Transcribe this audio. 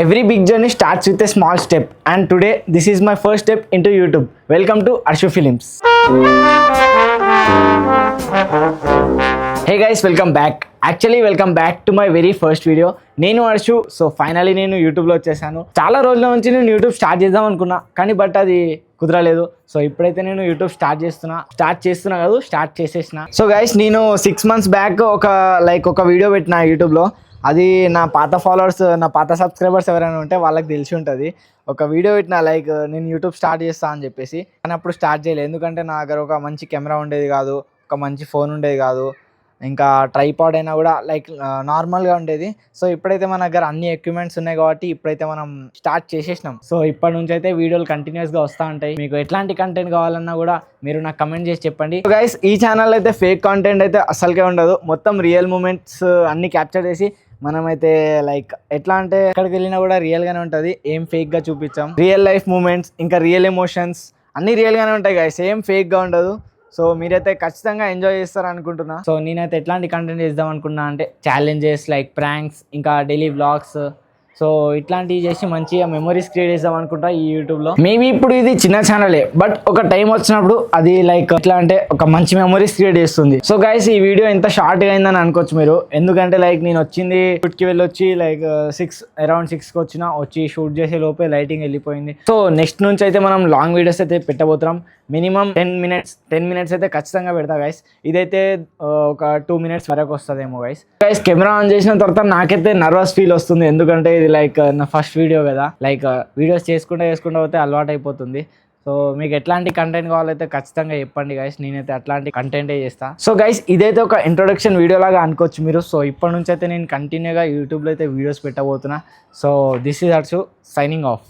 Every big journey starts with a small step, and today this is my first step into YouTube. Welcome to Arshu Films. Hey guys, welcome back. Actually, welcome back to my very first video. నేను అర్షు. So finally నేను యూట్యూబ్లో వచ్చేసాను. చాలా రోజుల నుంచి నేను YouTube start చేద్దాం అనుకున్నా, కానీ బట్ అది కుదరలేదు. సో ఇప్పుడైతే నేను యూట్యూబ్ స్టార్ట్ చేసేసిన. సో గైస్, నేను 6 months బ్యాక్ ఒక వీడియో పెట్టిన యూట్యూబ్లో. అది నా పాత ఫాలోవర్స్, నా పాత సబ్స్క్రైబర్స్ ఎవరైనా ఉంటే వాళ్ళకి తెలిసి ఉంటుంది. ఒక వీడియో పెట్టిన నేను యూట్యూబ్ స్టార్ట్ చేస్తా అని చెప్పేసి, కానీ అప్పుడు స్టార్ట్ చేయలేదు. ఎందుకంటే నా దగ్గర ఒక మంచి కెమెరా ఉండేది కాదు, ఒక మంచి ఫోన్ ఉండేది కాదు, ఇంకా ట్రైపాడ్ అయినా కూడా నార్మల్గా ఉండేది. సో ఇప్పుడైతే మన దగ్గర అన్ని ఎక్విప్మెంట్స్ ఉన్నాయి కాబట్టి ఇప్పుడైతే మనం స్టార్ట్ చేసేసినాం. సో ఇప్పటి నుంచి అయితే వీడియోలు కంటిన్యూస్గా వస్తూ ఉంటాయి. మీకు ఎట్లాంటి కంటెంట్ కావాలన్నా కూడా మీరు నాకు కమెంట్ చేసి చెప్పండి. సో గైస్, ఈ ఛానల్ అయితే ఫేక్ కంటెంట్ అయితే అసలుకే ఉండదు. మొత్తం రియల్ మూమెంట్స్ అన్ని క్యాప్చర్ చేసి మనమైతే ఎట్లా అంటే ఎక్కడికి వెళ్ళినా కూడా రియల్గానే ఉంటుంది. ఏం ఫేక్గా చూపించాం. రియల్ లైఫ్ మూమెంట్స్, ఇంకా రియల్ ఎమోషన్స్ అన్నీ రియల్గానే ఉంటాయి గైస్, ఏం ఫేక్గా ఉండదు. సో మీరైతే ఖచ్చితంగా ఎంజాయ్ చేస్తారు అనుకుంటున్నా. సో నేనైతే ఎట్లాంటి కంటెంట్ చేద్దాం అనుకున్నా అంటే ఛాలెంజెస్, ప్రాంక్స్, ఇంకా డైలీ వ్లాగ్స్. సో ఇట్లాంటివి చేసి మంచిగా మెమరీస్ క్రియేట్ చేద్దాం అనుకుంటా ఈ యూట్యూబ్లో. మేబీ ఇప్పుడు ఇది చిన్న ఛానలే, బట్ ఒక టైం వచ్చినప్పుడు అది ఎట్లా అంటే ఒక మంచి మెమరీస్ క్రియేట్ చేస్తుంది. సో గైస్, ఈ వీడియో ఎంత షార్ట్గా అయిందని అనుకోవచ్చు మీరు. ఎందుకంటే నేను వచ్చింది షూట్కి వెళ్ళొచ్చి అరౌండ్ 6కి వచ్చి షూట్ చేసే లోపే లైటింగ్ వెళ్ళిపోయింది. సో నెక్స్ట్ నుంచి అయితే మనం లాంగ్ వీడియోస్ అయితే పెట్టబోతున్నాం. మినిమం 10 minutes అయితే ఖచ్చితంగా పెడతా గైస్. ఇదైతే ఒక 2 minutes వరకు వస్తుందేమో గైస్. కెమెరా ఆన్ చేసిన తర్వాత నాకైతే నర్వస్ ఫీల్ వస్తుంది. ఎందుకంటే ఇది నా ఫస్ట్ వీడియో కదా. వీడియోస్ చేసుకుంటూ పోతే అలవాటు అయిపోతుంది. సో మీకు ఎట్లాంటి కంటెంట్ కావాలైతే ఖచ్చితంగా చెప్పండి గైస్, నేనైతే అట్లాంటి కంటెంటే చేస్తా. సో గైస్, ఇదైతే ఒక ఇంట్రొడక్షన్ వీడియో లాగా అనుకోవచ్చు మీరు. సో ఇప్పటి నుంచి అయితే నేను కంటిన్యూగా యూట్యూబ్లో అయితే వీడియోస్ పెట్టబోతున్నా. So this is Arshu signing of.